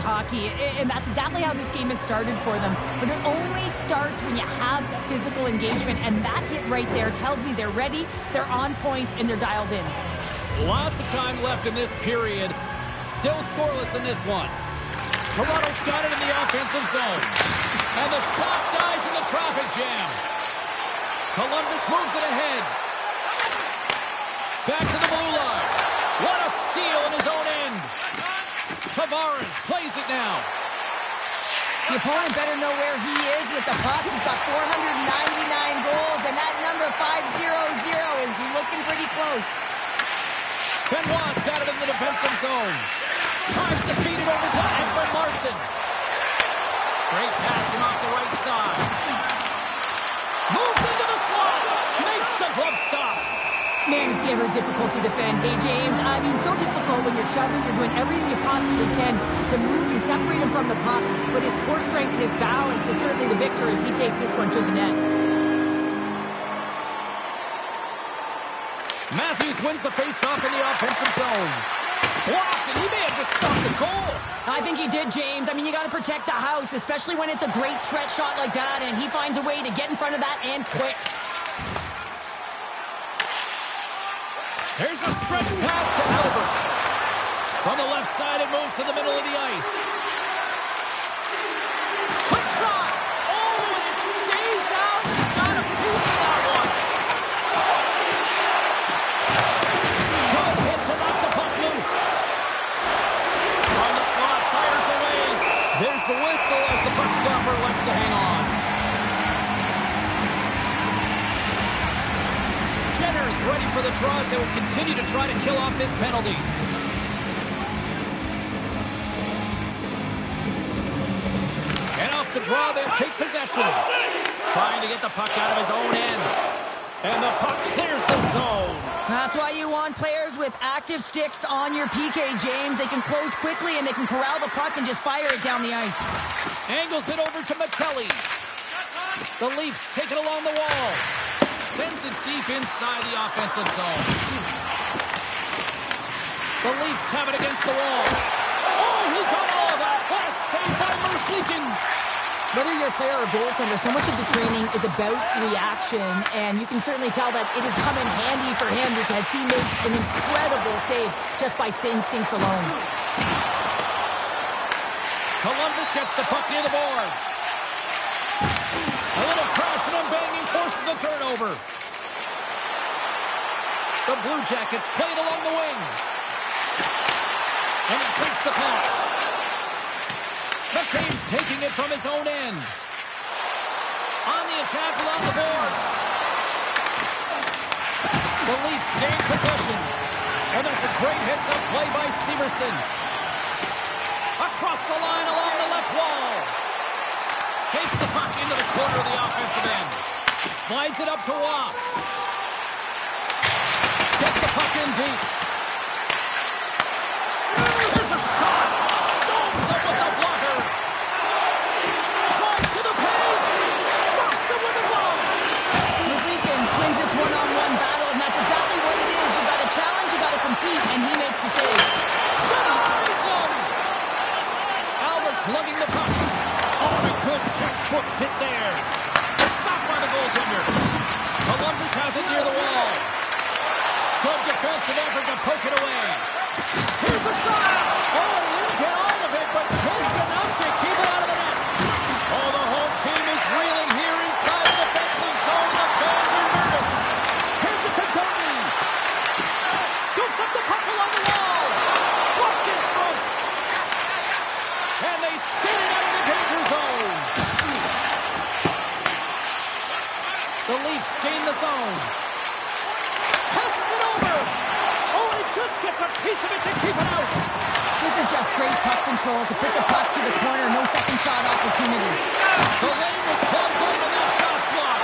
hockey, and that's exactly how this game has started for them. But it only starts when you have physical engagement, and that hit right there tells me they're ready, they're on point, and they're dialed in. Lots of time left in this period. Still scoreless in this one. Toronto's got it in the offensive zone. And the shot dies in the traffic jam. Columbus moves it ahead. Back to the blue line. What a steal in his own end. Tavares plays it now. The opponent better know where he is with the puck. He's got 499 goals, and that number 500 is looking pretty close. Benoit's got it in the defensive zone. Tries to feed it over to Edwin Larson. Great pass from off the right side. Moves into the slot. Makes the glove stop. Man, is he ever difficult to defend. Hey, James, I mean, so difficult when you're shoving. You're doing everything you possibly can to move and separate him from the puck. But his core strength and his balance is certainly the victor as he takes this one to the net. Matthews wins the face-off in the offensive zone. Blocked, and he may have just stopped the goal. I think he did, James. I mean, you got to protect the house, especially when it's a great threat shot like that, and he finds a way to get in front of that and quick. Here's a stretch pass to Albert. From the left side, it moves to the middle of the ice. Quick shot. Oh, and it stays out. Got a piece of that one. Good hit to knock the puck loose. From the slot, fires away. There's the whistle as the puck stopper wants to hang on. Jenner's ready for the draws. They will continue to try to kill off this penalty. And off the draw, they'll take possession. Trying to get the puck out of his own end. And the puck clears the zone. That's why you want players with active sticks on your PK, James. They can close quickly and they can corral the puck and just fire it down the ice. Angles it over to Mackelly. The Leafs take it along the wall. Sends it deep inside the offensive zone. The Leafs have it against the wall. Oh, he got all of that. What a save by Merzlikins. Whether you're a player or goaltender, so much of the training is about reaction, and you can certainly tell that it has come in handy for him because he makes an incredible save just by instincts alone. Columbus gets the puck near the boards. A little crashing and banging forces the turnover. The Blue Jackets play it along the wing. And he takes the pass. McCabe's taking it from his own end. On the attack along the boards. The Leafs gain possession. And that's a great hits-up play by Severson. Across the line along the left wall. Takes the puck into the corner of the offensive end. Slides it up to Waugh. Gets the puck in deep. There's a shot. Stones up with the blocker. Drives to the page. Stops it with a glove. Merzlikins wins this one-on-one battle, and that's exactly what it is. You got to challenge, you got to compete, and he makes the save. Denies him. Albert's lugging the puck. Oh, a good textbook hit there. Stopped by the goaltender. Columbus has it near the wall. Good defensive effort to poke it away. Here's a shot. Oh, he didn't get all of it, but just enough to keep it out of the net. Oh, the home team is reeling here inside the defensive zone. The fans are nervous. Hands it to Doty. Scoops up the puck along the wall. Blocked in front. And they skate it out of the danger zone. The Leafs gain the zone. Passes it over. Oh, and it just gets a piece of it to keep it out. This is just great puck control to put the puck to the corner. No second shot opportunity. The lane was plugged up and that shot's blocked.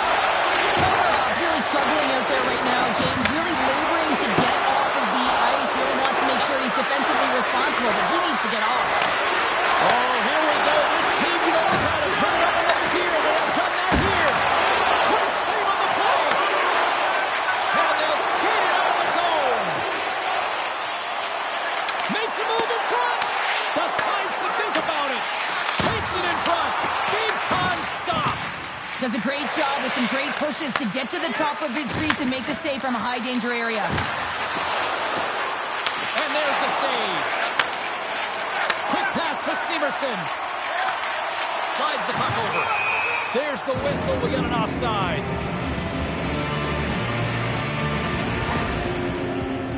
Komarov's really struggling out there right now. James really laboring to get off of the ice. Really wants to make sure he's defensively responsible, but he needs to get off. Oh, here we go. This team knows how to turn up another gear. They have done that here. Great save on the play. And they'll skate it out of the zone. Makes a move in front. Decides to think about Does a great job with some great pushes to get to the top of his crease and make the save from a high-danger area. And there's the save. Quick pass to Severson. Slides the puck over. There's the whistle. We got an offside.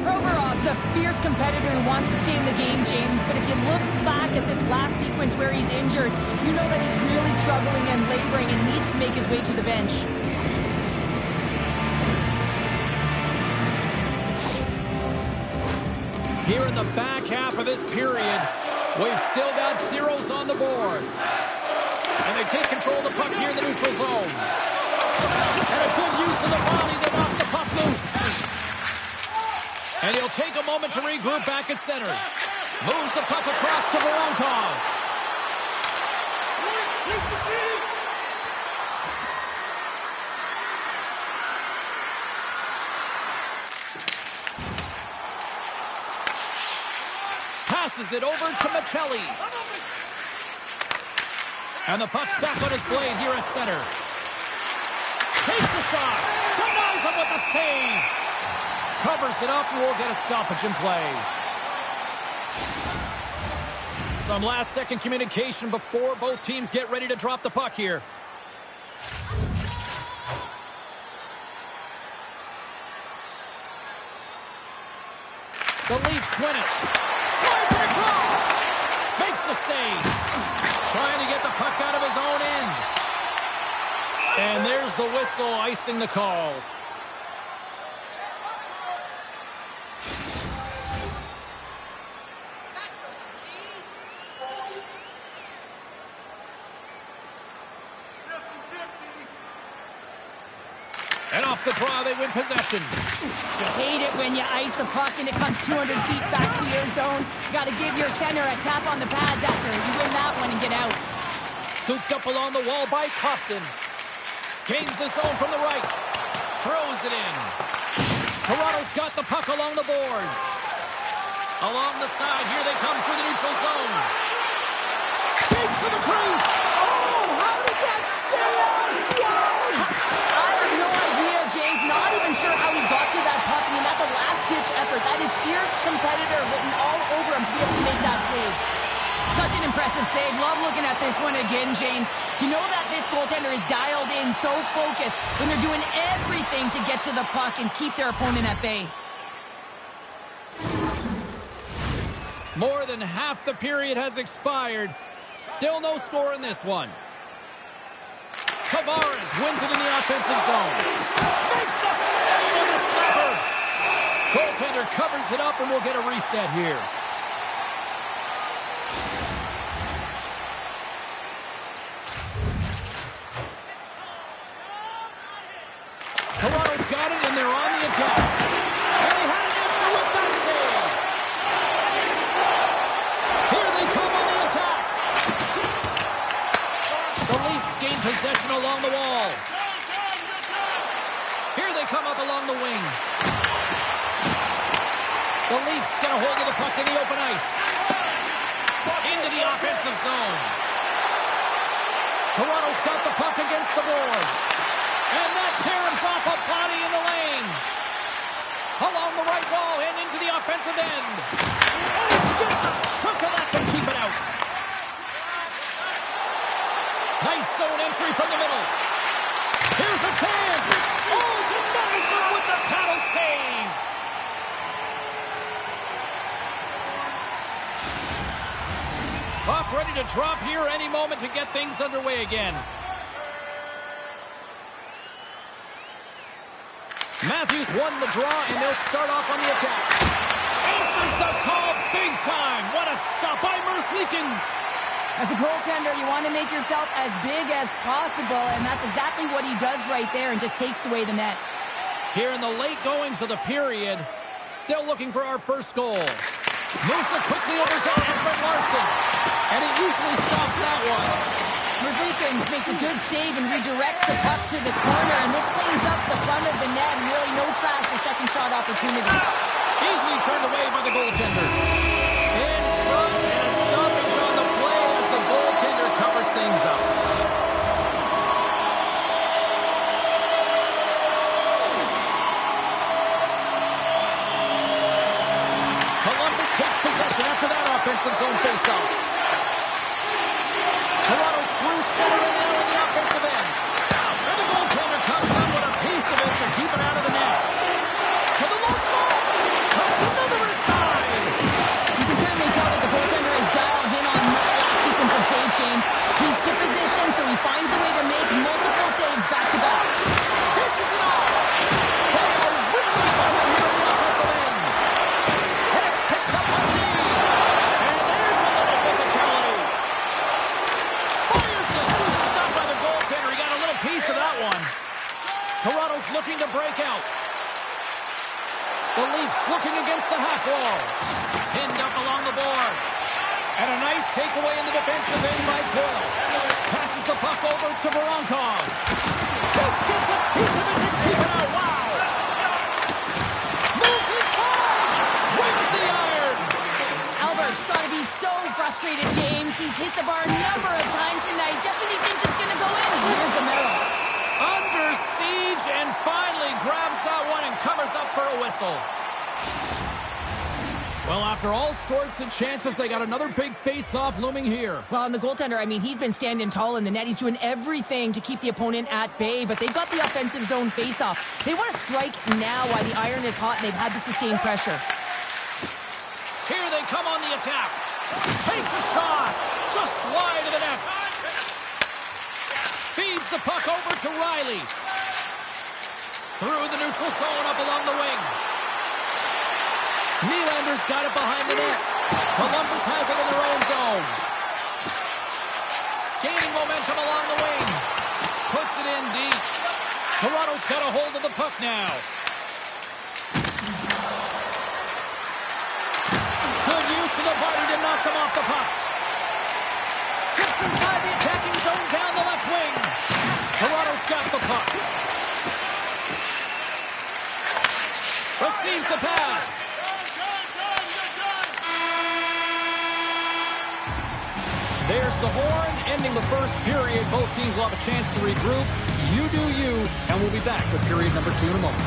Provorov's a fierce competitor who wants to stay in the game, James, but if you look back at this last sequence where he's injured, you know that he's really struggling and laboring and needs to make his way to the bench. Here in the back half of this period, we've still got zeros on the board. And they take control of the puck here in the neutral zone. And a good use of the body to knock the puck loose. And he'll take a moment to regroup back at center. Moves the puck across to Voronkov. Passes it over to Michelli. And the puck's back on his blade here at center. Takes the shot. Denies him with the save. Covers it up and we'll get a stoppage in play. Some last-second communication before both teams get ready to drop the puck here. The Leafs win it. Slides it across. Makes the save. Trying to get the puck out of his own end. And there's the whistle icing the call. And off the draw, they win possession. You hate it when you ice the puck and it comes 200 feet back to your zone. Got to give your center a tap on the pads after you win that one and get out. Scooped up along the wall by Costin. Gains the zone from the right. Throws it in. Toronto's got the puck along the boards. Along the side, here they come through the neutral zone. Skates to the crease. Oh, how did that stay out? Whoa! I have no idea, James. Not even sure how he got to that puck. I mean, that's a last-ditch effort. That is fierce competitor written all over him to be able to make that save. Such an impressive save. Love looking at this one again, James. You know that this goaltender is dialed in, so focused when they're doing everything to get to the puck and keep their opponent at bay. More than half the period has expired. Still no score in this one. Tavares wins it in the offensive zone. Makes the save on the snapper. Goaltender covers it up and we'll get a reset here. Toronto's got it and they're on the attack. And they had an answer with that save. Here they come on the attack. The Leafs gain possession along the wall. Here they come up along the wing. The Leafs get a hold of the puck in the open ice. Into the offensive zone. Toronto's got the puck against the boards. And that tears off a body in the lane. Along the right wall and into the offensive end. And he gets a chunk of that to keep it out. Nice zone entry from the middle. Here's a chance. Oh, denies him with the paddle save. Puck ready to drop here any moment to get things underway again. Matthews won the draw, and they'll start off on the attack. Answers the call big time. What a stop by Merzlikins. As a goaltender, you want to make yourself as big as possible, and that's exactly what he does right there and just takes away the net. Here in the late goings of the period, still looking for our first goal. Moves it quickly over to Edmund Larson, and he easily stops that one. Merzlikins makes a good save and redirects the puck to the corner, and this cleans up the front of the net and really no trash for second shot opportunity. Easily turned away by the goaltender. In front and a stoppage on the play as the goaltender covers things up. looking to break out. The Leafs looking against the half wall. Pinned up along the boards. And a nice takeaway in the defensive end by Coyle. Passes the puck over to Voronkov. Just gets a piece of it to keep it out. Wow! Moves inside! Rings the iron! Albert's got to be so frustrated, James. He's hit the bar a number of times tonight just when he thinks it's going to go in. Here's the medal. Under siege and finally grabs that one and covers up for a whistle. Well, after all sorts of chances, they got another big face-off looming here. Well, and the goaltender, I mean, he's been standing tall in the net. He's doing everything to keep the opponent at bay, but they've got the offensive zone face-off. They want to strike now while the iron is hot, and they've had to sustain pressure. Here they come on the attack. Takes a shot. Just wide of the net. Feeds the puck over to Riley. Through the neutral zone up along the wing. Nylander's got it behind the net. Columbus has it in their own zone. Gaining momentum along the wing. Puts it in deep. Toronto's got a hold of the puck now. Good use of the body to knock them off the puck. Skips inside the attacking zone down the left wing. Toronto's got the puck. Receives the pass. There's the horn, ending the first period. Both teams will have a chance to regroup. You do you, and we'll be back with period number 2 in a moment.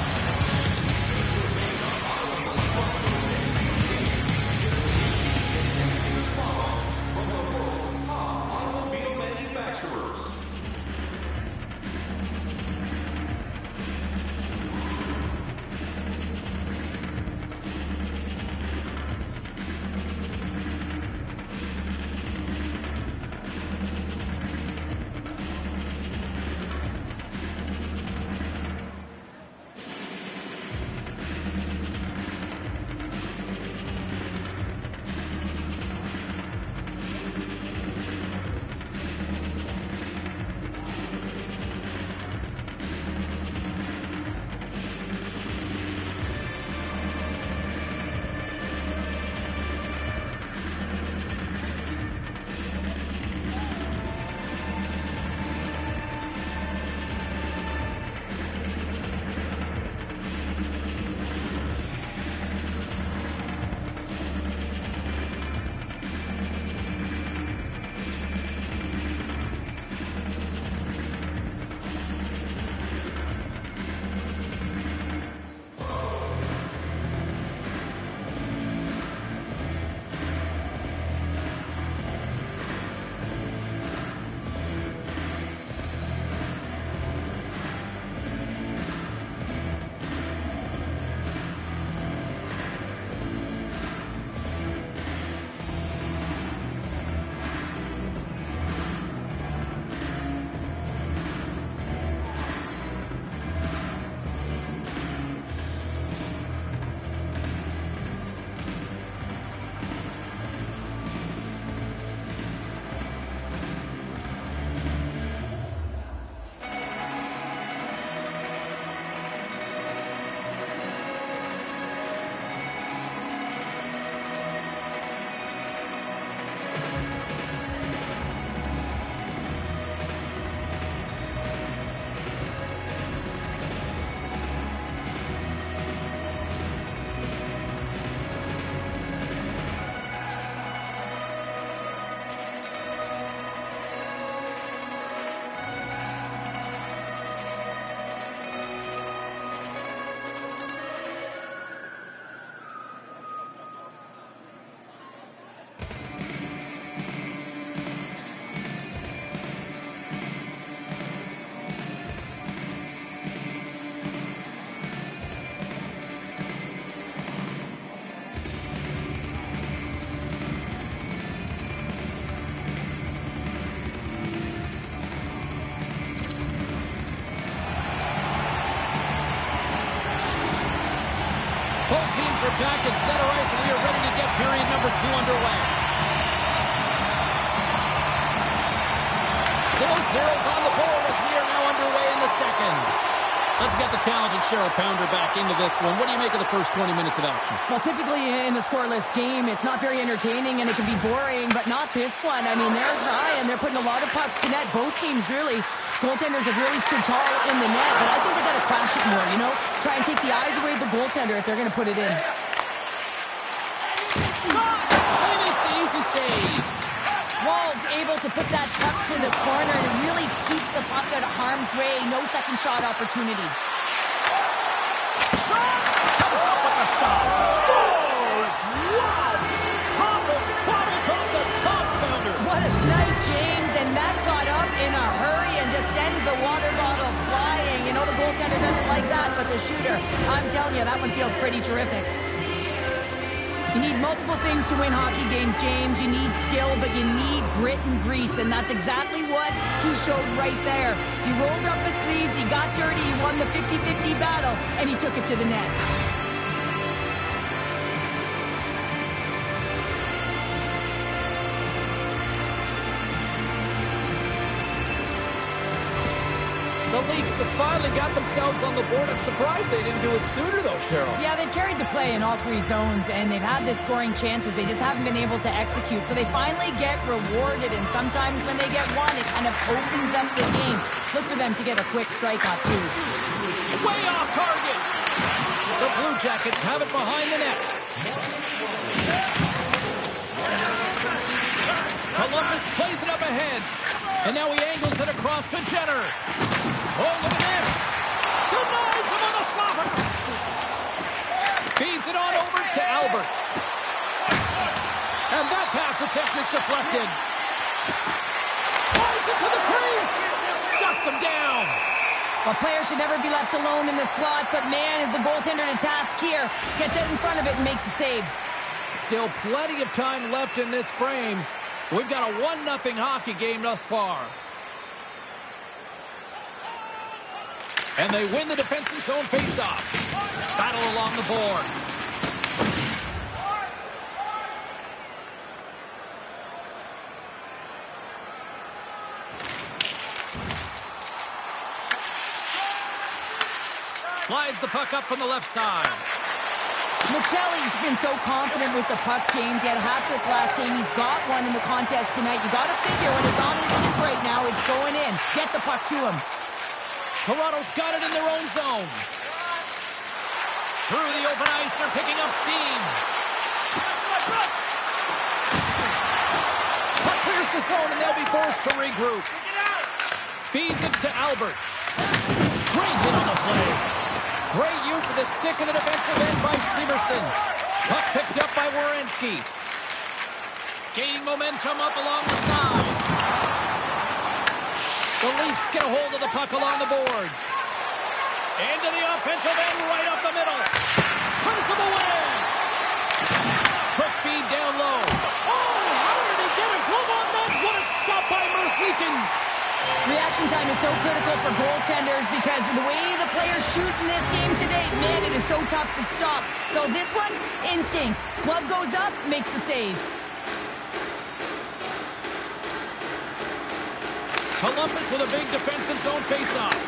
Both teams are back at center ice, and we are ready to get period number 2 underway. Still zeros on the board as we are now underway in the second. Let's get the talented Cheryl Pounder back into this one. What do you make of the first 20 minutes of action? Well, typically in a scoreless game, it's not very entertaining and it can be boring, but not this one. I mean, they're trying. They're putting a lot of pucks to net. Both teams, really. Goaltenders have really stood tall in the net, but I think they got to crash it more, you know? Try and take the eyes away of the goaltender if they're going to put it in. And it's the easy save. Wall's able to put that puck to the corner, and it really keeps the puck out of harm's way. No second shot opportunity. Shot! Comes up with the stop. Scores! Wow! Papa bottles on the top counter. What a snipe, James, and that got up in a hurry and just sends the water bottle flying. You know the goaltender doesn't like that, but the shooter, I'm telling you, that one feels pretty terrific. You need multiple things to win hockey games, James. You need skill, but you need grit and grease, and that's exactly what he showed right there. He rolled up his sleeves, he got dirty, he won the 50-50 battle, and he took it to the net. The Leafs have finally got themselves on the board. I'm surprised they didn't do it sooner, though, Cheryl. Yeah, they've carried the play in all three zones, and they've had the scoring chances. They just haven't been able to execute. So they finally get rewarded, and sometimes when they get one, it kind of opens up the game. Look for them to get a quick strikeout, too. Way off target. The Blue Jackets have it behind the net. Columbus plays it up ahead. And now he angles it across to Jenner. Oh, look at this. Denies him on the slapper. Feeds it on over to Albert. And that pass attempt is deflected. Flies it to the crease. Shuts him down. Well, players should never be left alone in the slot, but man, is the goaltender in a task here. Gets out in front of it and makes the save. Still plenty of time left in this frame. We've got a 1-0 hockey game thus far. And they win the defensive zone faceoff. Battle along the boards. Slides the puck up from the left side. Michelli's been so confident with the puck, James. He had a hat-trick last game. He's got one in the contest tonight. You got to figure when it's on his stick right now, it's going in. Get the puck to him. Toronto's got it in their own zone. Through the open ice, they're picking up steam. Puck clears the zone, and they'll be forced to regroup. Feeds it to Albert. Great hit on the play. Great use of the stick in the defensive end by Severson. Puck picked up by Werenski. Gaining momentum up along the side. The Leafs get a hold of the puck along the boards. Into the offensive end, right up the middle. Turns him away. Quick feed down low. Oh, how did he get a glove on that? What a stop by Merzlikins. Reaction time is so critical for goaltenders because the way the players shoot in this game today, man, it is so tough to stop. So this one, instincts. Glove goes up, makes the save. Columbus with a big defensive zone faceoff.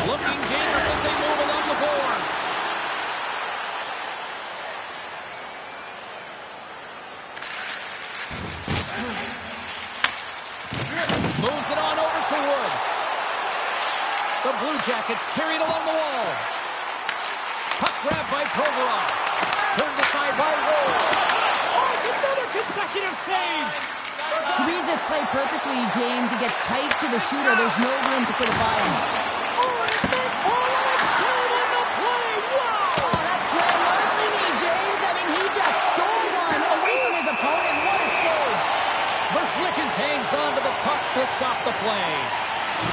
Looking dangerous as they move along the boards. Moves it on over to Wood. The Blue Jackets carried along the wall. Puck grab by Provorov. Turned aside by Wood. Oh, it's another consecutive save. He reads this play perfectly, James. He gets tight to the shooter. There's no room to put it by him. Oh, it's been a save on the play. Wow. Oh, that's grand larceny, James. I mean, he just stole one away from his opponent. What a save. Merzlikins hangs on to the puck to stop the play.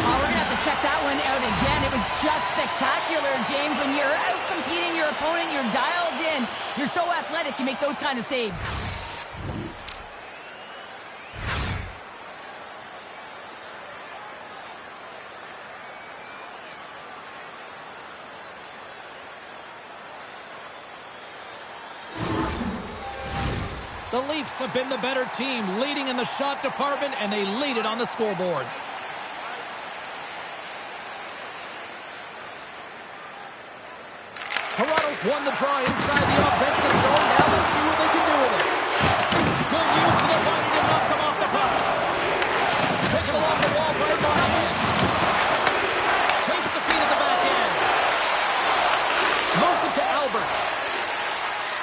Oh, we're going to have to check that one out again. It was just spectacular, James. When you're out competing your opponent, you're dialed in. You're so athletic, you make those kind of saves. The Leafs have been the better team, leading in the shot department, and they lead it on the scoreboard. won the draw inside the offensive zone. Now let's see what they can do with it. Good use of the body to knock them off the puck. Take it along the wall by Monahan. Takes the feed at the back end. Moves it to Albert.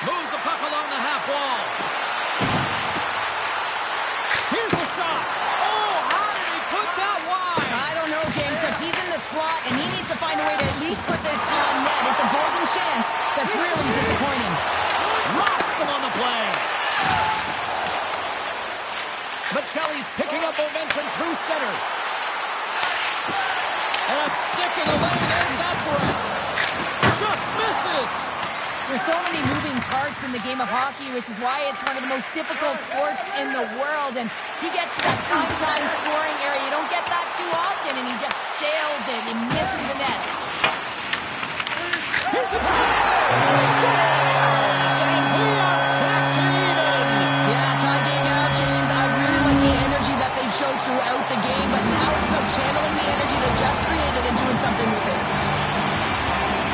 Moves the puck along the half wall. Here's the shot. Oh, how did he put that wide? I don't know, James, because he's in the slot, and he needs to find a way to at least put this on net. It's a golden chance. That's really disappointing. Rocks him on the play. Michelli's picking up momentum through center. And a stick in the lane ends that threat. Just misses. There's so many moving parts in the game of hockey, which is why it's one of the most difficult sports in the world. And he gets to that prime-time scoring area. You don't get that too often, and he just sails it. He misses the net. Here's a chance. Scores! And we are back to even. Yeah, tie game now, James. I really like the energy that they showed throughout the game, but now it's about channeling the energy they just created and doing something with it.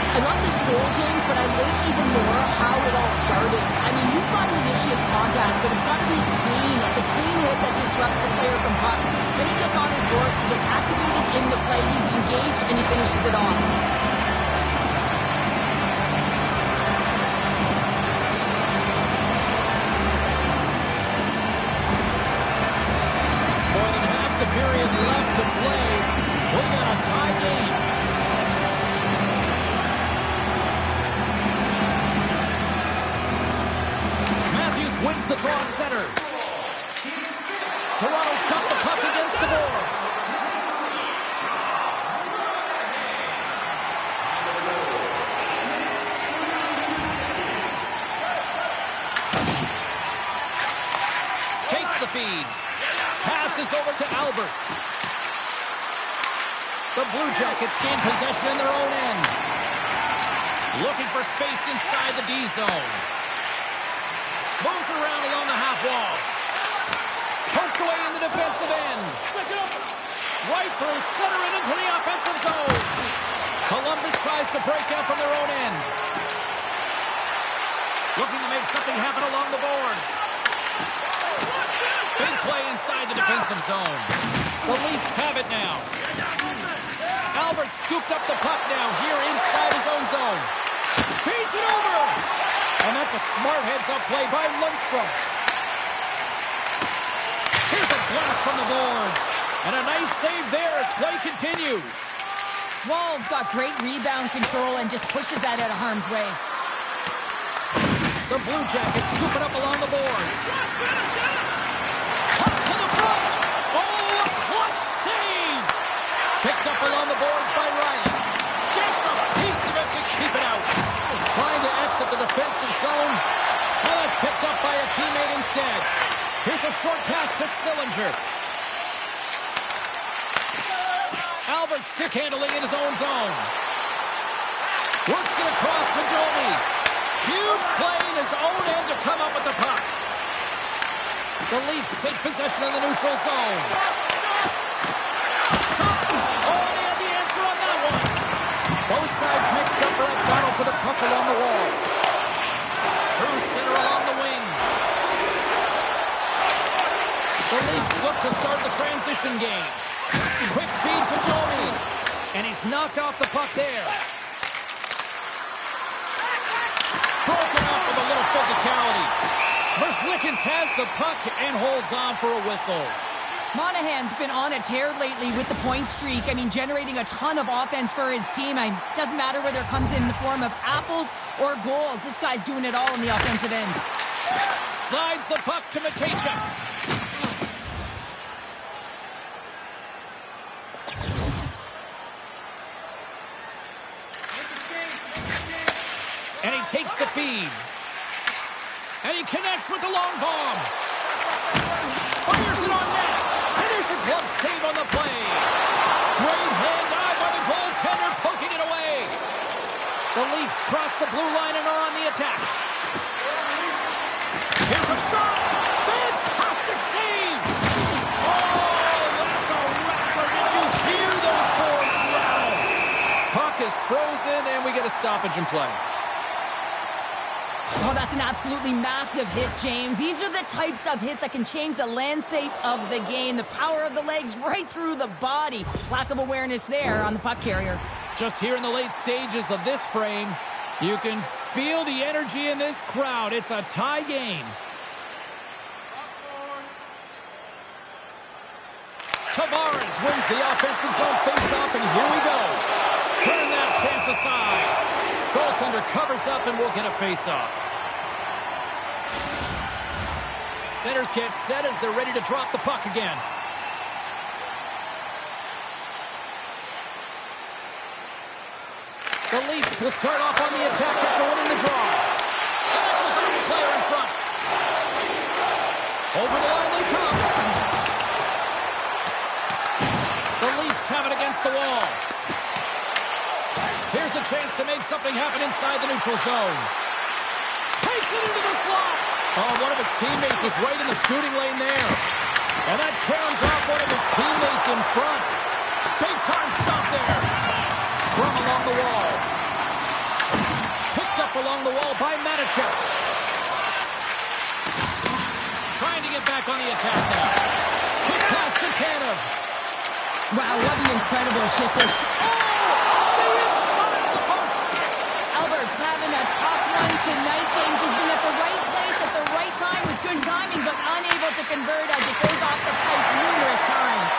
I love this goal, James, but I like even more how it all started. I mean, you've got to initiate contact, but it's got to be clean. It's a clean hit that disrupts the player from puck. Then he gets on his horse, he gets activated in the play, he's engaged, and he finishes it off. More than half the period left to play. We got a tie game. Wins the draw at center. Toronto's got the puck against the boards. Takes the feed. Passes over to Albert. The Blue Jackets gain possession in their own end. Looking for space inside the D zone. Moves around along the half wall. Poked away in the defensive end. Right through center and into the offensive zone. Columbus tries to break out from their own end. Looking to make something happen along the boards. Big play inside the defensive zone. The Leafs have it now. Albert scooped up the puck now here inside his own zone. Feeds it over. And that's a smart heads-up play by Lundstrom. Here's a blast from the boards. And a nice save there as play continues. Wall's got great rebound control and just pushes that out of harm's way. The Blue Jackets scooping up along the boards. Pucks to the front. Oh, a clutch save. Picked up along the boards by Riley. Gets a piece of it to keep it out. Trying to exit the defensive zone. Now that's picked up by a teammate instead. Here's a short pass to Sillinger. Albert stick handling in his own zone. Works it across to Joey. Huge play in his own end to come up with the puck. The Leafs take possession in the neutral zone. Oh, they had the answer on that one. Both sides mixed up for that battle for the puck along the wall. Through center along the wing. The Leafs look to start the transition game. Quick feed to Domi. And he's knocked off the puck there. Broken up with a little physicality. Verslickens has the puck and holds on for a whistle. Monahan's been on a tear lately with the point streak. I mean, generating a ton of offense for his team. It doesn't matter whether it comes in the form of apples or goals. This guy's doing it all on the offensive end. Slides the puck to Matejchuk. And he takes the feed. And he connects with the long bomb. Fires it on net. And there's a glove save on the play. Great hand eye by the goaltender, poking it away. The Leafs cross the blue line and are on the attack. Here's a shot. Fantastic save. Oh, that's a rattler. Did you hear those boards rattle? Puck is frozen, and we get a stoppage in play. Oh, that's an absolutely massive hit, James. These are the types of hits that can change the landscape of the game. The power of the legs right through the body. Lack of awareness there on the puck carrier. Just here in the late stages of this frame, you can feel the energy in this crowd. It's a tie game. Tavares wins the offensive zone faceoff, and here we go. Turn that chance aside. Goaltender covers up and will get a faceoff. Centers get set as they're ready to drop the puck again. The Leafs will start off on the attack after winning the draw. And that goes off the player in front. Over the line they come. The Leafs have it against the wall. Here's a chance to make something happen inside the neutral zone. Takes it into the slot. Oh, one of his teammates is right in the shooting lane there. And that crowns off one of his teammates in front. Big time stop there. Scrum along the wall. Picked up along the wall by Matichuk. Trying to get back on the attack now. Kick pass to Tanev. Wow, what an incredible shift. Having a tough one tonight. James has been at the right place at the right time with good timing, but unable to convert as it goes off the pipe numerous times.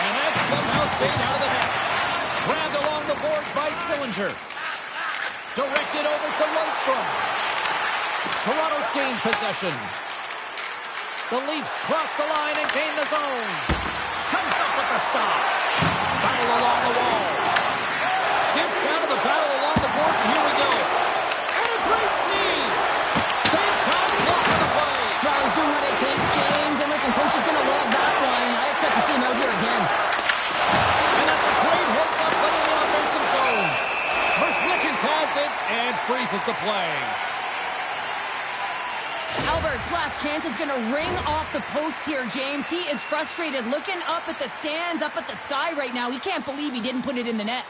And that somehow stayed out of the net. Grabbed along the board by Sillinger. Directed over to Lundstrom. Toronto's gained possession. The Leafs cross the line and gain the zone. Comes up with the stop. Battle along the wall. Skips out of the battle along the boards, and here we go. And a great scene. Big time block on the play. Well, he's doing what it takes, James. And listen, coach is going to love that one. I expect to see him out here again. And that's a great heads-up play in the offensive zone. Merzlikins has it and freezes the play. Albert's last chance is going to ring off the post here, James. He is frustrated, looking up at the stands, up at the sky right now. He can't believe he didn't put it in the net.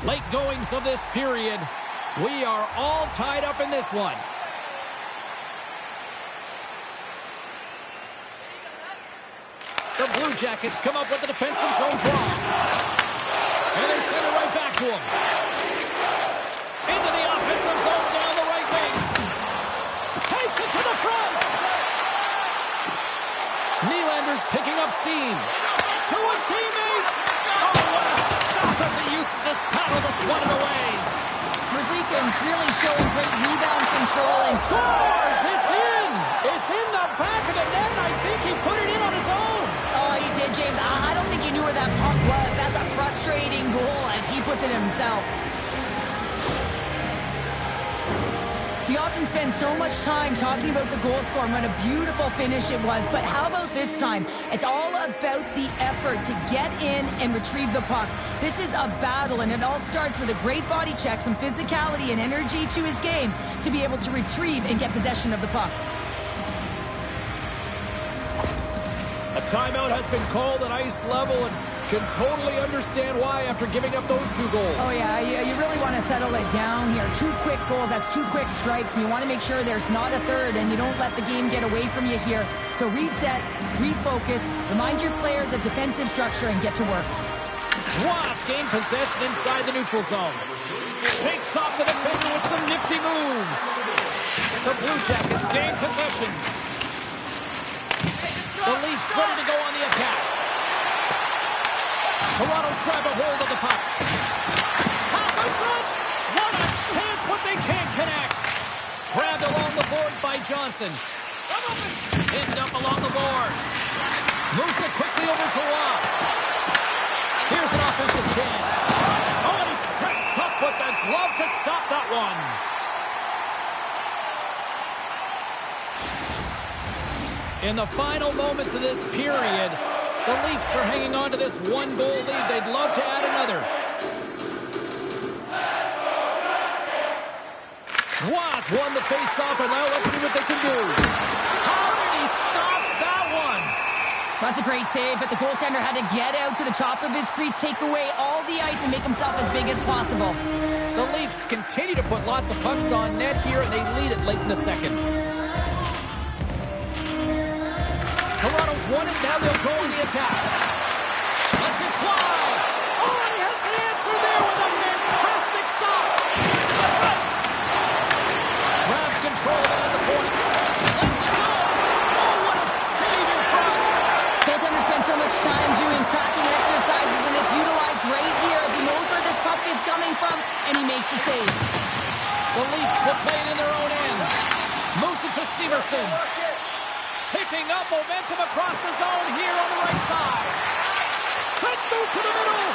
Late goings of this period. We are all tied up in this one. The Blue Jackets come up with the defensive zone draw. And they send it right back to him. Into the offensive zone down the right wing. Takes it to the front. Nylander's picking up steam. To his teammate. Oh, what a stop as he uses his paddle to swat it away. Merzlikins really showing great rebound control and scores! It's in! It's in the back of the net. I think he put it in on his own. Oh, he did, James. I don't think he knew where that puck was. That's a frustrating goal as he puts it himself. We often spend so much time talking about the goal score and what a beautiful finish it was. But how about this time? It's all about the effort to get in and retrieve the puck. This is a battle, and it all starts with a great body check, some physicality and energy to his game to be able to retrieve and get possession of the puck. A timeout has been called at ice level, and can totally understand why after giving up those two goals. Oh, yeah, you really want to settle it down here. 2 quick goals, that's 2 quick strikes, and you want to make sure there's not a third, and you don't let the game get away from you here. So reset, refocus, remind your players of defensive structure, and get to work. Wasp gain possession inside the neutral zone. Takes off the defender with some nifty moves. The Blue Jackets gain possession. The Leafs ready to go on the attack. Toronto's grabbed a hold of the puck. Pass in front. What a chance, but they can't connect. Grabbed along the board by Johnson. Pinned up along the boards. Moves it quickly over to Rob. Here's an offensive chance. Oh, and he steps up with the glove to stop that one. In the final moments of this period, the Leafs are hanging on to this 1-goal lead. They'd love to add another. Wasp won the face-off, and now let's see what they can do. How did he stop That's a great save, but the goaltender had to get out to the top of his crease, take away all the ice, and make himself as big as possible. The Leafs continue to put lots of pucks on net here, and they lead it late in the second. Toronto's won it, now they'll go on the attack. Let's it fly! Oh, and he has the answer there with a fantastic stop! Grabs control of it at the point. Let's it go! Oh, what a save in front! Goaltender spends so much time doing tracking exercises, and it's utilized right here as he knows where this puck is coming from, and he makes the save. The Leafs will play it in their own end. Moves it to Severson. Picking up momentum across the zone here on the right side. Let's move to the middle.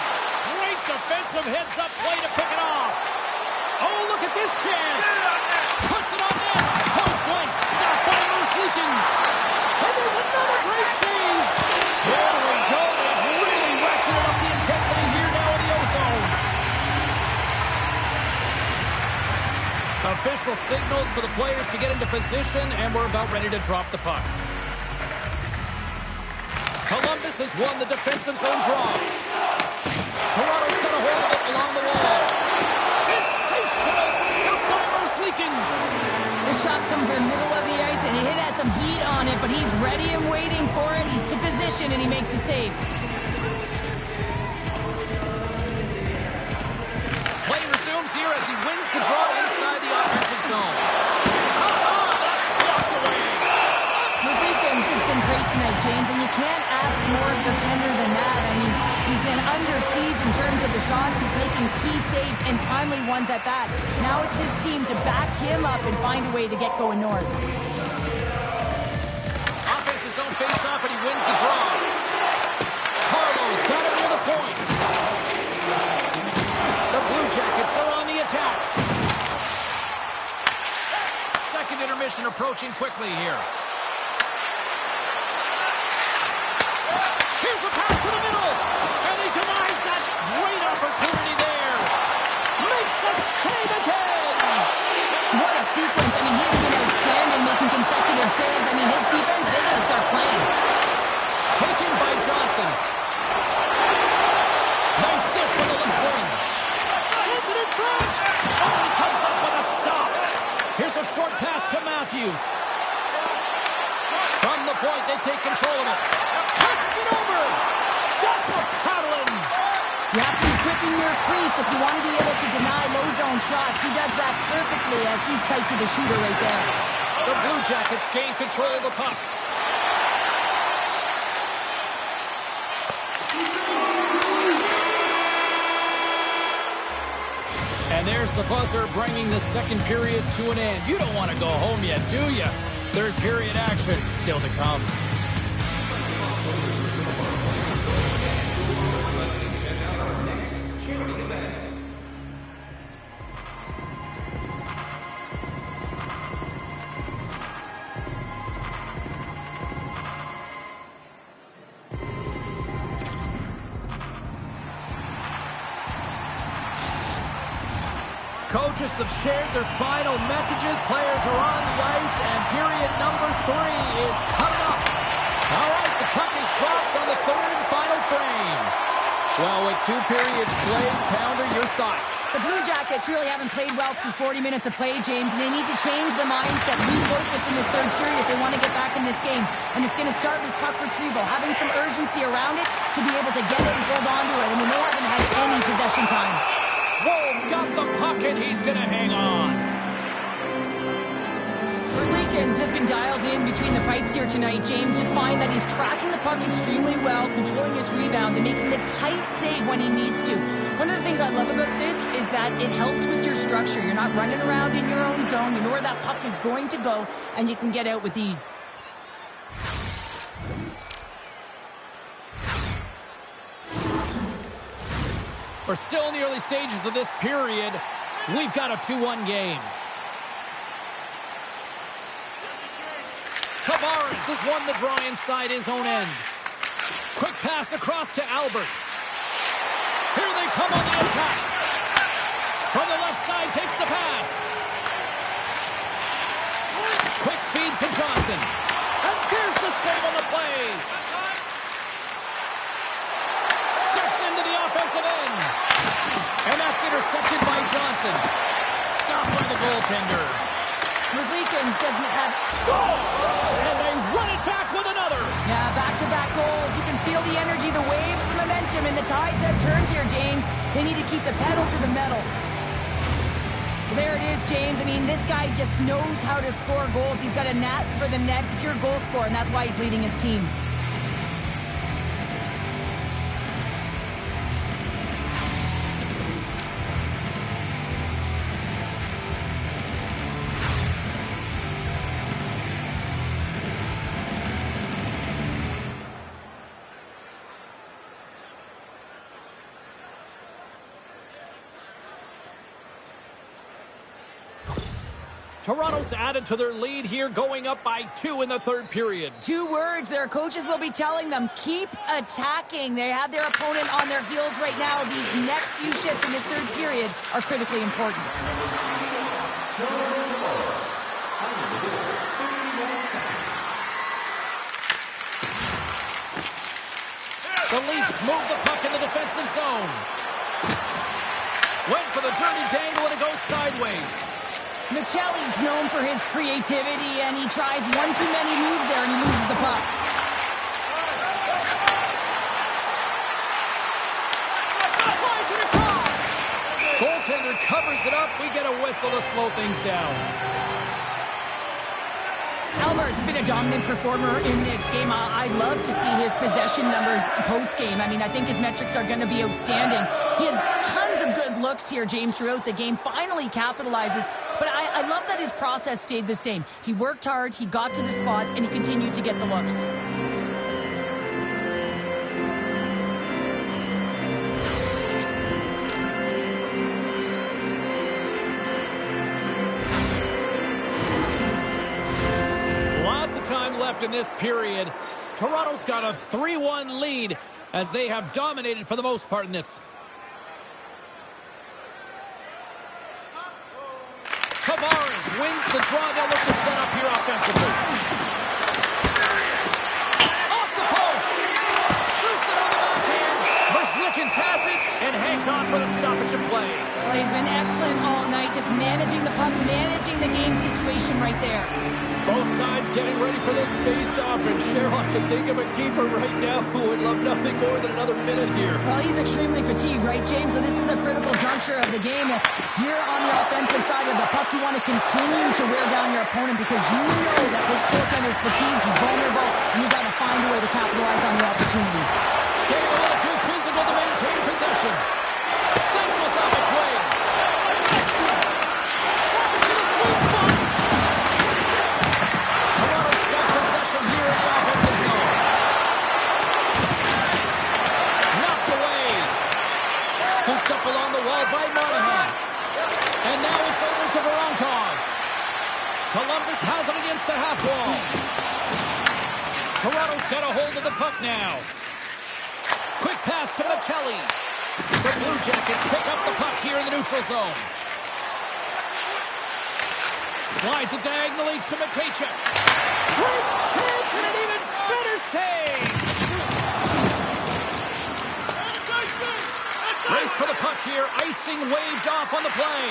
Great defensive heads-up play to pick it off. Oh, look at this chance. Puts it on net. Point blank stopped by Merzlikins. And there's another great save. There we go. They've really ratcheted up the intensity here now in the O-zone. Official signals for the players to get into position, and we're about ready to drop the puck. Columbus has won the defensive zone draw. Toronto's got a hold of it along the wall. Sensational stop by Merzlikins. The shot's come from the middle of the ice, and it has some heat on it, but he's ready and waiting for it. He's to position, and he makes the save. Play resumes here as he wins the draw inside the offensive zone. That's blocked away. Merzlikins has been great tonight, James, and you can't ask more of your tender than that. I mean, he's been under siege in terms of the shots. He's making key saves and timely ones at that. Now it's his team to back him up and find a way to get going north. Offensive zone face-off, and he wins the draw. Carlo's got it near the point. The Blue Jackets are on the attack. Second intermission approaching quickly here. Here's a pass to the middle, and he denies that great opportunity there. Makes a save again. What a sequence. I mean, he's been outstanding, making consecutive saves. I mean, his defense, they got to start playing. Taken by Johnson. Nice dish from the left wing. Sends it in front. Oh, he comes up with a stop. Here's a short pass to Matthews. From the point, they take control of it. Passes it over. That's a paddling. You have to be quick in your crease if you want to be able to deny low zone shots. He does that perfectly as he's tight to the shooter right there. The Blue Jackets gain control of the puck. And there's the buzzer bringing the second period to an end. You don't want to go home yet, do you? Third period action still to come. Coaches have shared their final messages. Players are on the ice, and period number 3 is coming up. All right, the puck is dropped on the third and final frame. Well, with 2 periods played, Pounder, your thoughts? The Blue Jackets really haven't played well through 40 minutes of play, James, and they need to change the mindset, refocus in this third period if they want to get back in this game. And it's going to start with puck retrieval, having some urgency around it to be able to get it and hold on to it. I mean, they haven't had any possession time. Wool's got the puck, and he's going to hang on. Merzlikins has been dialed in between the pipes here tonight. James just find that he's tracking the puck extremely well, controlling his rebound, and making the tight save when he needs to. One of the things I love about this is that it helps with your structure. You're not running around in your own zone. You know where that puck is going to go, and you can get out with ease. We're still in the early stages of this period. We've got a 2-1 game. Tavares has won the draw inside his own end. Quick pass across to Albert. Here they come on the attack. From the left side, takes the pass. Quick feed to Johnson. And there's the save on the play. Anderson. Stopped by the goaltender. Merzlikins doesn't have... And they run it back with another. Yeah, back-to-back goals. You can feel the energy, the waves, the momentum, and the tides have turned here, James. They need to keep the pedal to the metal. Well, there it is, James. I mean, this guy just knows how to score goals. He's got a knack for the net, pure goal scorer, and that's why he's leading his team. Toronto's added to their lead here, going up by 2 in the third period. 2 words their coaches will be telling them: keep attacking. They have their opponent on their heels right now. These next few shifts in this third period are critically important. The Leafs move the puck in the defensive zone. Went for the dirty dangle and it goes sideways. Michelli's known for his creativity, and he tries one too many moves there, and he loses the puck. Slides it across. Goaltender covers it up. We get a whistle to slow things down. Albert's been a dominant performer in this game. I love to see his possession numbers post-game. I mean, I think his metrics are going to be outstanding. He had tons of good looks here, James, throughout the game. Finally capitalizes. But I love that his process stayed the same. He worked hard, he got to the spots, and he continued to get the looks. Lots of time left in this period. Toronto's got a 3-1 lead as they have dominated for the most part in this. Tavares wins the draw. They'll look to set up here offensively. Off the post. Shoots it on the backhand. Merzlikins has it and hangs on for the stoppage of play. Well, he's been excellent all night, just managing the puck, managing the game situation right there. Both sides getting ready for this face-off, and Cheryl, I can think of a keeper right now who would love nothing more than another minute here. Well, he's extremely fatigued, right, James? So this is a critical juncture of the game. You're on the offensive side of the puck. You want to continue to wear down your opponent because you know that this goaltender is fatigued, he's vulnerable, and you've got to find a way to capitalize on the opportunity. Getting a little too physical to maintain possession. Then goes off its way. Tries to the sweet spot. Toronto's got possession here in the offensive zone. Knocked away. Scooped up along the wall by Monahan. And now it's over to Voronkov. Columbus has it against the half wall. Toronto's got a hold of the puck now. Quick pass to Michelli. The Blue Jackets pick up the puck here in the neutral zone. Slides it diagonally to Matejchuk. Great chance and an even better save. Race for the puck here. Icing waved off on the play.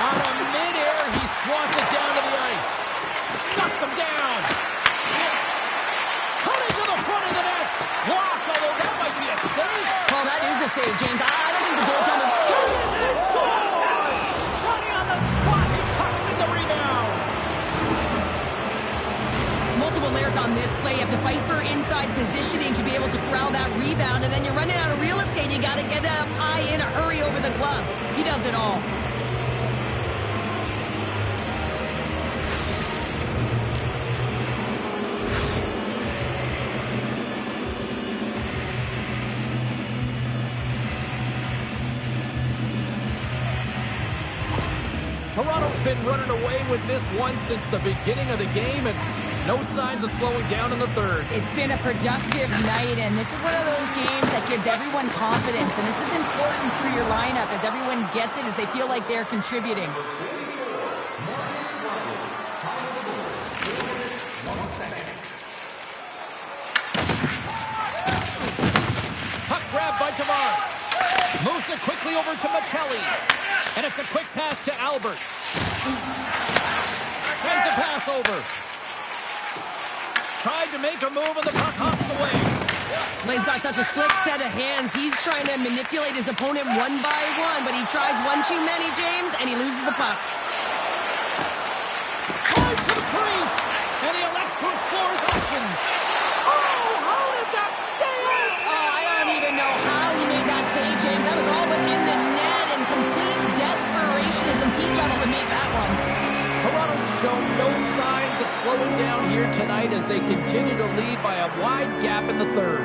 Out of midair, he swats it down to the ice. Shuts him down. Cutting to the front of the net. Blocked, although that might be a save. Well, that is a save, James. I don't think the goaltender... Yes, they score! Johnny on the spot. He tucks in the rebound. Multiple layers on this play. You have to fight for inside positioning to be able to corral that rebound, and then you're running out of real estate. You got to get up high in a hurry over the glove. He does it all. Toronto's been running away with this one since the beginning of the game, and no signs of slowing down in the third. It's been a productive night, and this is one of those games that gives everyone confidence, and this is important for your lineup as everyone gets it, as they feel like they're contributing. Puck grab by Tavares. Moves it quickly over to Michelli. And it's a quick pass to Albert. Sends a pass over. Tried to make a move and the puck hops away. He's got such a slick set of hands. He's trying to manipulate his opponent one by one, but he tries one too many, James, and he loses the puck. Drives to the crease, and he elects to explore his options. Oh, how did that stay out? Oh, I don't even know how he made that save, James. That was all within the net and complete desperation and compete level to make that one. Toronto's shown no signs of slowing down here tonight as they continue to lead by a wide gap in the third.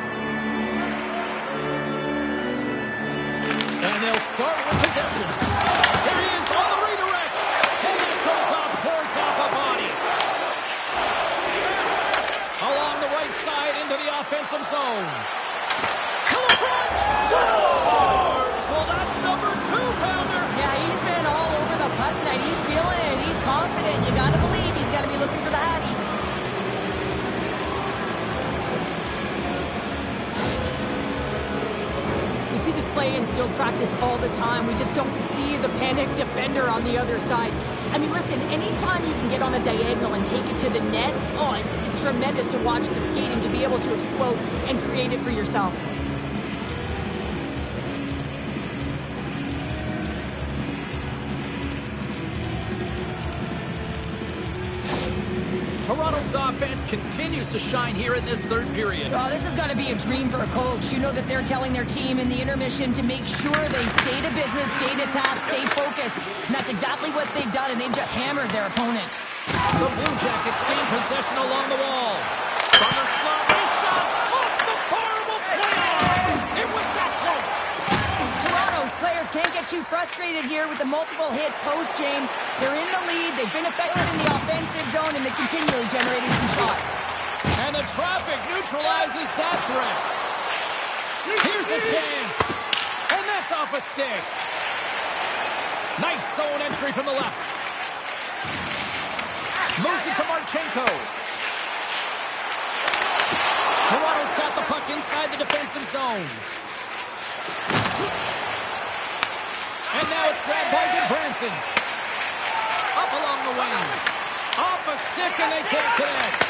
And they'll start with possession. Here he is on the redirect. And that goes off, pours off a body. Along the right side into the offensive zone. To the front. Scores! Well, that's number 2-pounder. Yeah, he's been all over the puck tonight. He's feeling it. He's confident. You got to believe he's got to be looking for the Hattie. We see this play in skills practice all the time. We just don't see the panic defender on the other side. I mean, listen, anytime you can get on a diagonal and take it to the net, oh, it's tremendous to watch the skating, to be able to explode and create it for yourself. Toronto's offense continues to shine here in this third period. Oh, this has got to be a dream for a coach. You know that they're telling their team in the intermission to make sure they stay to business, stay to task, stay focused. And that's exactly what they've done, and they've just hammered their opponent. The Blue Jackets gain possession along the wall. From the slot, his shot off the bar will play on. It was that close. Toronto's players can't get too frustrated here with the multiple hit post, James. They're in the lead, they've been effective in the offensive zone, and they're continually generating some shots. And the traffic neutralizes that threat. Here's a chance. And that's off a stick. Nice zone entry from the left. Moves it to Marchenko. Toronto's got the puck inside the defensive zone. And now it's grabbed by Goodbranson. Up along the wing. Off a stick and they can't connect.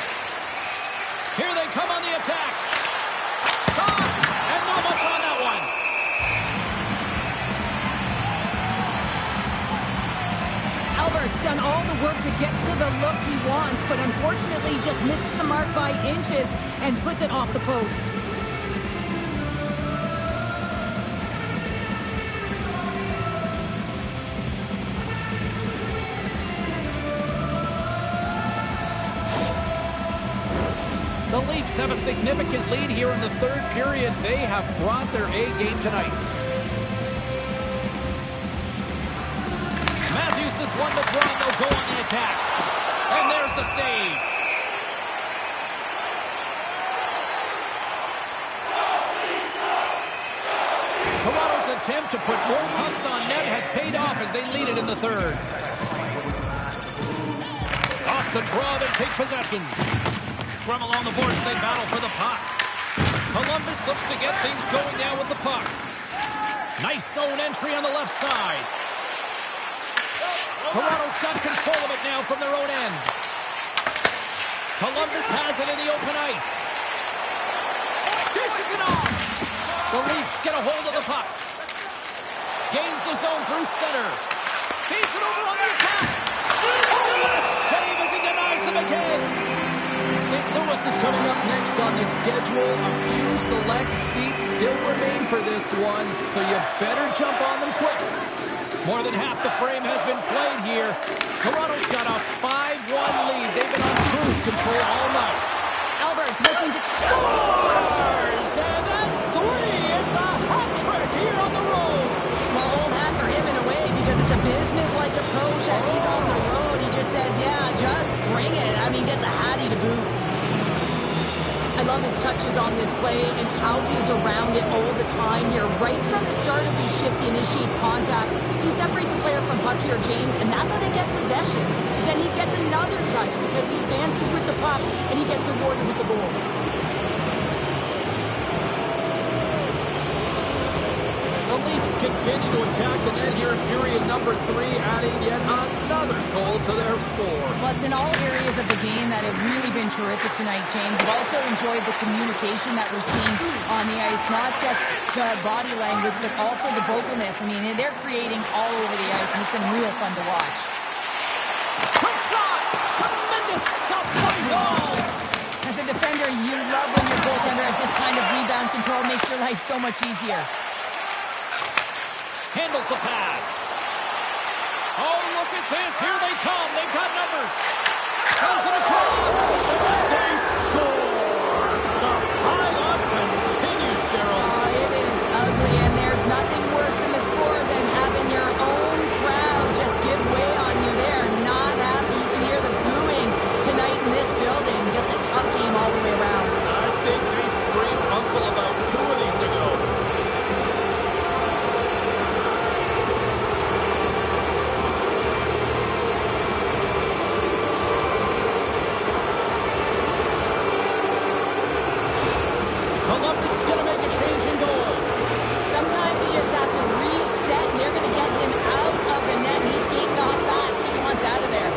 Here they come on the attack. Shot! And not much on that one. Albert's done all the work to get to the look he wants, but unfortunately just misses the mark by inches and puts it off the post. The Leafs have a significant lead here in the third period. They have brought their A game tonight. Matthews has won the draw, and they'll go on the attack. And there's the save. Toronto's attempt to put more pucks on net has paid off as they lead it in the third. Off the draw, they take possession. Scrum along the boards, they battle for the puck. Columbus looks to get things going now with the puck. Nice zone entry on the left side. Toronto's got control of it now from their own end. Columbus has it in the open ice. Dishes it off. The Leafs get a hold of the puck. Gains the zone through center. Feeds it over on the attack. Oh, what a save as he denies them again. St. Louis is coming up next on the schedule. A few select seats still remain for this one, so you better jump on them quick. More than half the frame has been played here. Toronto's got a 5-1 lead. They've been on cruise control all night. Albert's looking to... Scores! And that's 3! It's a hat trick here on the road. Well, old hat for him in a way, because it's a business-like approach as he's on the road. He just says, yeah, just bring it. I mean, gets a hattie to boot. I love his touches on this play and how he's around it all the time here. Right from the start of his shift, he initiates contact. He separates a player from puck here, James, and that's how they get possession. Then he gets another touch because he advances with the puck and he gets rewarded with the goal. The The Leafs continue to attack the net here in period number 3, adding yet another goal to their score. Well, it's been all areas of the game that have really been terrific tonight, James. I've also enjoyed the communication that we're seeing on the ice, not just the body language, but also the vocalness. I mean, they're creating all over the ice, and it's been real fun to watch. Quick shot! Tremendous stop by goal! As a defender, you love when your goaltender has this kind of rebound control. Makes your life so much easier. Handles the pass. Oh, look at this. Here they come. They've got numbers. Sends it across. They score. The pile-up continues, Cheryl. Oh, it is ugly, and there's nothing worse in the score than having your own crowd just give way on you. They're not happy. You can hear the booing tonight in this building. Just a tough game all the way around. I think they screamed uncle about 2 of these ago. Columbus is going to make a change in goal. Sometimes you just have to reset, and they're going to get him out of the net. He's skating off fast. He wants out of there.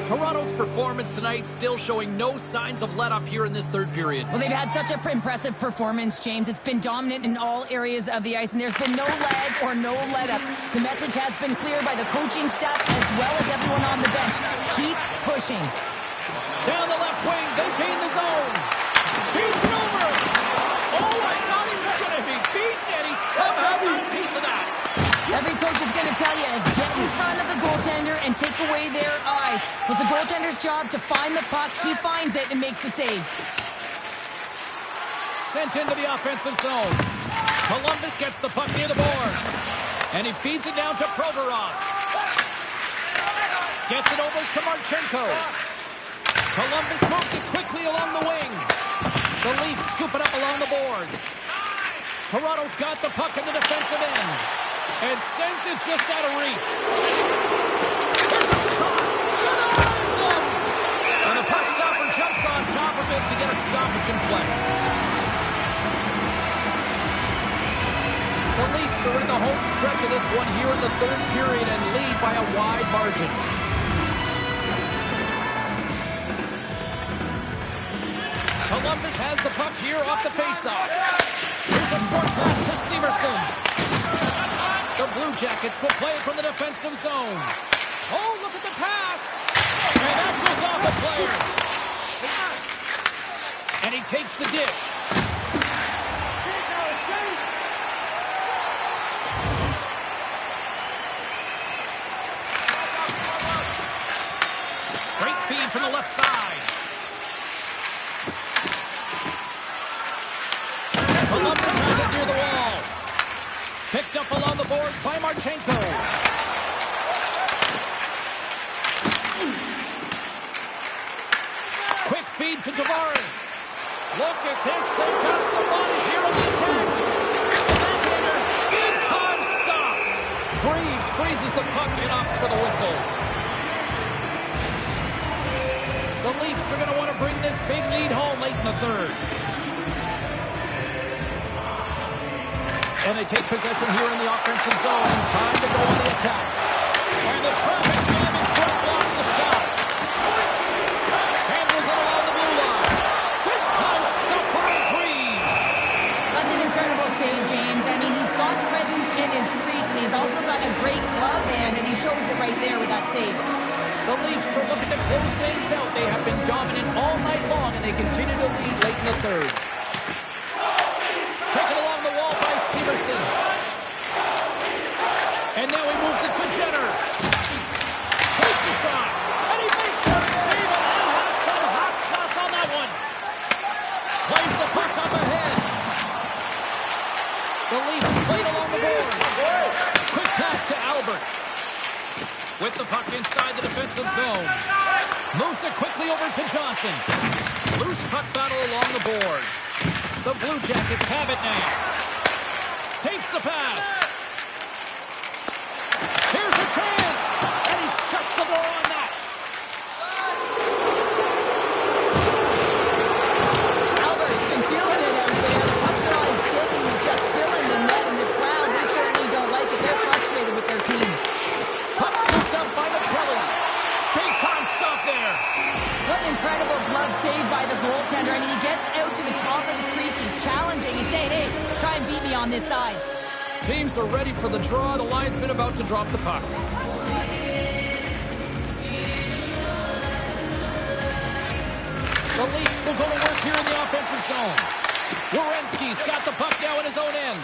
Toronto's performance tonight still showing no signs of let-up here in this third period. Well, they've had such an impressive performance, James. It's been dominant in all areas of the ice, and there's been no lag or no let-up. The message has been clear by the coaching staff as well as everyone on the bench. Keep pushing. Down the left wing, they gain the zone. He's it over. Oh, I thought he was going to be beaten, and he somehow got a piece of that. Every coach is going to tell you, get in front of the goaltender and take away their eyes. It was the goaltender's job to find the puck. He finds it and makes the save. Sent into the offensive zone. Columbus gets the puck near the boards. And he feeds it down to Provorov. Gets it over to Marchenko. Columbus moves it quickly along the wing. The Leafs scoop it up along the boards. Toronto's got the puck in the defensive end. And sends it just out of reach. There's a shot. Denies him. And the puck stopper jumps on top of it to get a stoppage in play. The Leafs are in the home stretch of this one here in the third period and lead by a wide margin. Columbus has the puck here off the faceoff. Here's a short pass to Severson. The Blue Jackets will play it from the defensive zone. Oh, look at the pass. And that goes off the player. And he takes the dish. Great feed from the left side. Columbus has it near the wall. Picked up along the boards by Marchenko. Quick feed to Tavares. Look at this. They've got some bodies here on the attack. Backhander. In-time stop. Greaves freezes the puck and opts for the whistle. The Leafs are going to want to bring this big lead home late in the third. And they take possession here in the offensive zone. Time to go on the attack. And the traffic jam in front blocks the shot. Handles it along the blue line. Big time stop by Greaves. That's an incredible save, James. I mean, he's got presence in his crease, and he's also got a great glove hand, and he shows it right there with that save. The Leafs are looking to close things out. They have been dominant all night long, and they continue to lead late in the third. Taken along the wall by Severson. And now he moves it to Jenner. Takes a shot. And he makes a save. And he has some hot sauce on that one. Plays the puck up ahead. The Leafs played along the boards. Quick pass to Albert. With the puck inside the defensive zone. Moves it quickly over to Johnson. Loose puck battle along the boards. The Blue Jackets have it now. Takes the pass. Here's a chance. And he shuts the door on that. Albert's been Try and beat me on this side. Teams are ready for the draw. The linesman about to drop the puck. The Leafs will go to work here in the offensive zone. Werenski's got the puck now in his own end.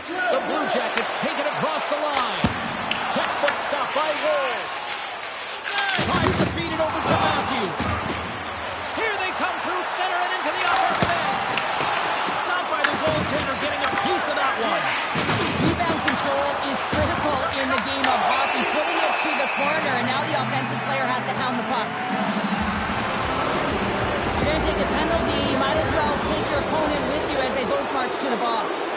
The Blue Jackets take it across the line. Textbook stop by Wolves. Tries to feed it over to Matthews. Here they come through center and into the offensive end. Stopped by the goaltender, getting a piece of that one. Rebound control is critical in the game of hockey. Putting it to the corner, and now the offensive player has to hound the puck. You're going to take a penalty. You might as well take your opponent with you as they both march to the box.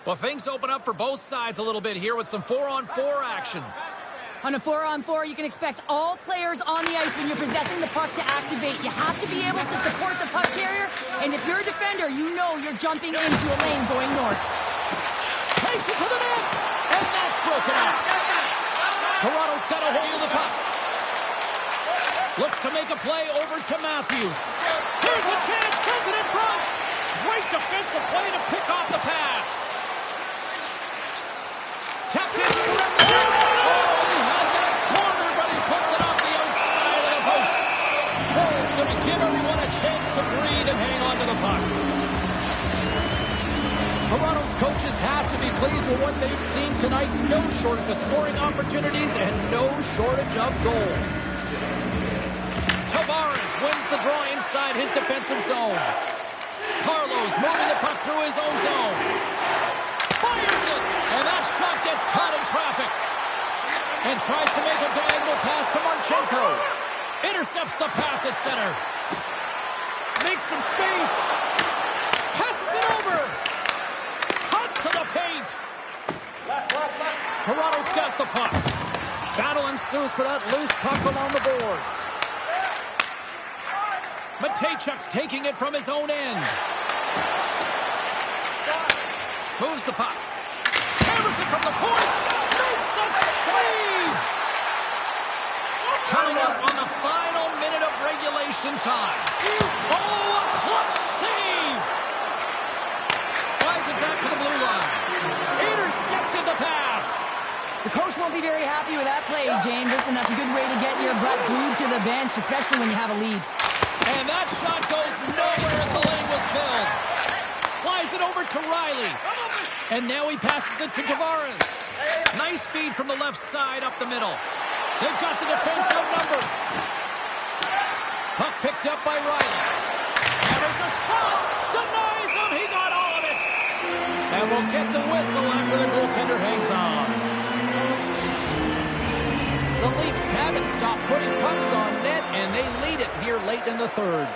Well, things open up for both sides a little bit here with some 4-on-4 action. On a 4-on-4, you can expect all players on the ice when you're possessing the puck to activate. You have to be able to support the puck carrier, and if you're a defender, you know you're jumping into a lane going north. Takes it to the net, and that's broken up. Toronto's got a hold of the puck. Looks to make a play over to Matthews. Here's a chance, sends it in front. Great defensive play to pick off the pass. Tapped in, surrender. Oh, he had that corner, but he puts it off the outside of the post. Ball's going to give everyone a chance to breathe and hang on to the puck. Toronto's coaches have to be pleased with what they've seen tonight. No shortage of scoring opportunities and no shortage of goals. Tavares wins the draw inside his defensive zone. Carlos moving the puck through his own zone. Fires it, and that shot gets caught in traffic. And tries to make a diagonal pass to Marchenko. Intercepts the pass at center. Makes some space. Passes it over. Cuts to the paint. Toronto's got the puck. Battle ensues for that loose puck along the boards. Matejchuk's taking it from his own end. Moves the puck. Hammers it from the point. Makes the save. Coming up on the final minute of regulation time. Oh, a clutch save. Slides it back to the blue line. Intercepted the pass. The coach won't be very happy with that play, James. Listen, that's a good way to get your butt glued to the bench, especially when you have a lead. And that shot goes nowhere as the lane was filled. Slides it over to Riley. And now he passes it to Tavares. Nice feed from the left side up the middle. They've got the defense outnumbered. Puck picked up by Riley. And there's a shot. Denies him. He got all of it. And we'll get the whistle after the goaltender hangs on. The Leafs haven't stopped putting pucks on net, and they lead it here late in the third.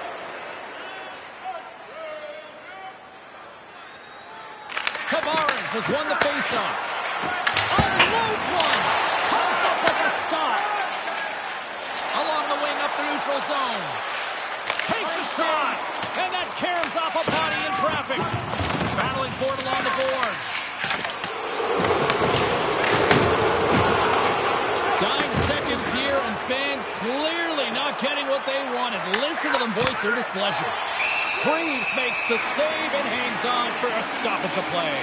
Tavares has won the faceoff. Unloads one. Comes up with a stop. Along the wing up the neutral zone. Takes a shot. And that caroms off a body in traffic. Battling for it along the boards. Here, and fans clearly not getting what they wanted. Listen to them voice their displeasure. Reeves makes the save and hangs on for a stoppage of play.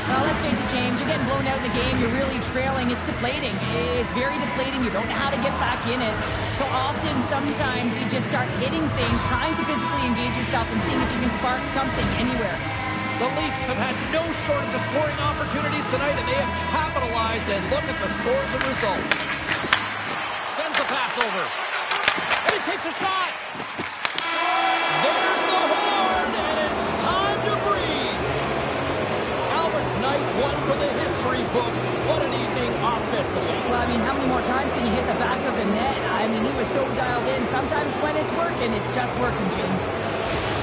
Well, let's face it, James. You're getting blown out in the game. You're really trailing. It's deflating. It's very deflating. You don't know how to get back in it. So often, sometimes, you just start hitting things, trying to physically engage yourself and seeing if you can spark something anywhere. The Leafs have had no shortage of scoring opportunities tonight, and they have capitalized. And look at the scores and results. Sends the pass over. And he takes a shot. There's the horn, and it's time to breathe. Albert's night one for the history books. What an evening offensively. Well, I mean, how many more times can you hit the back of the net? I mean, he was so dialed in. Sometimes when it's working, it's just working, James.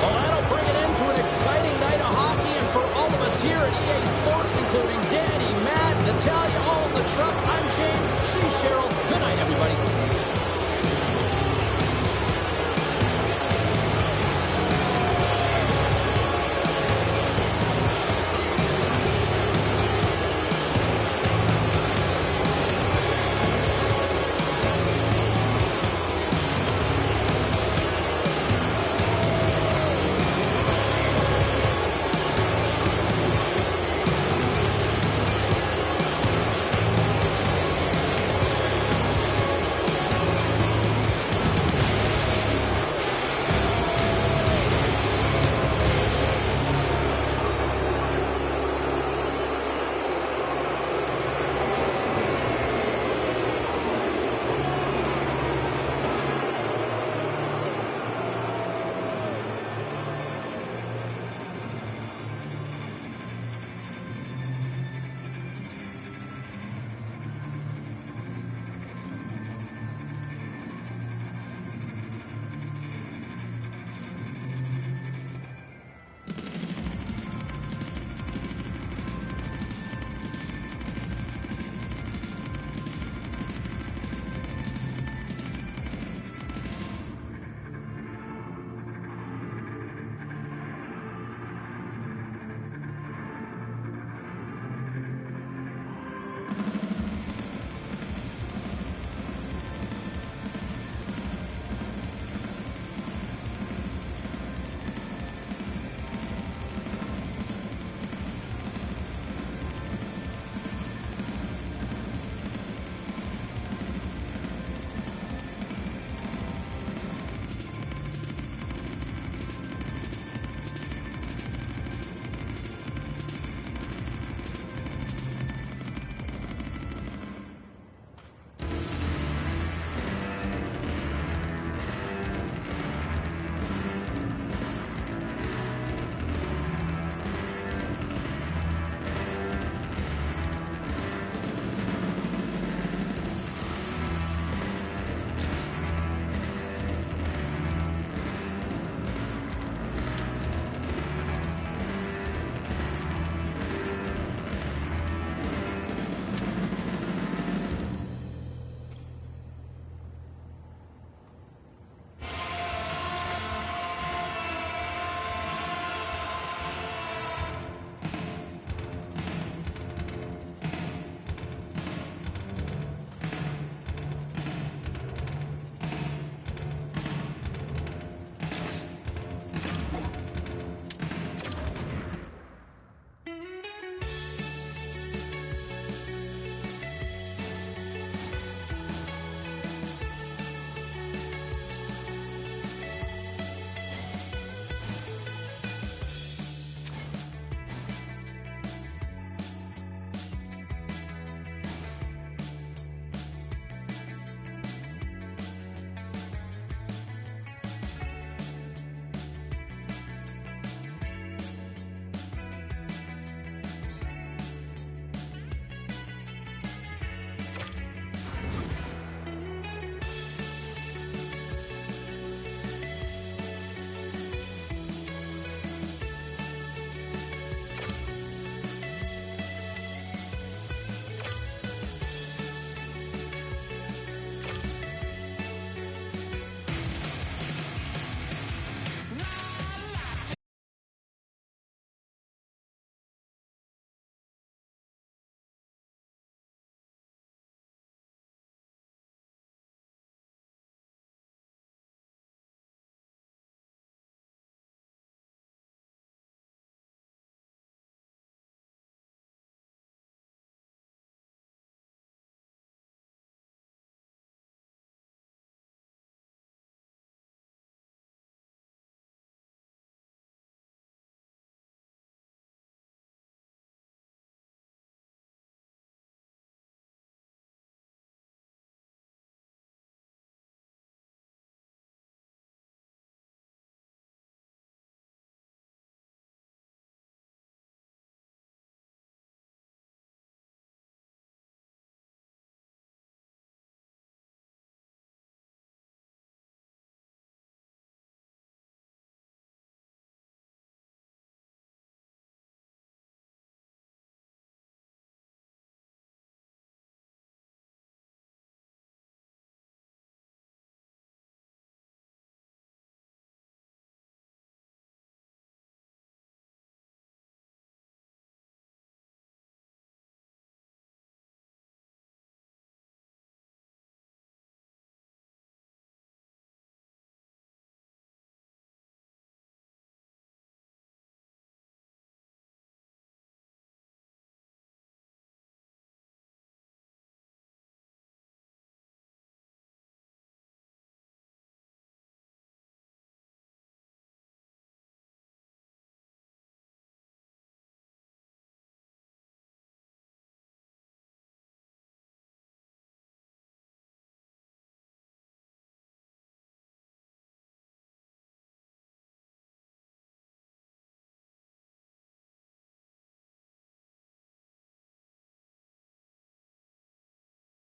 Well, that'll bring it into an exciting night of hockey, and for all of us here at EA Sports, including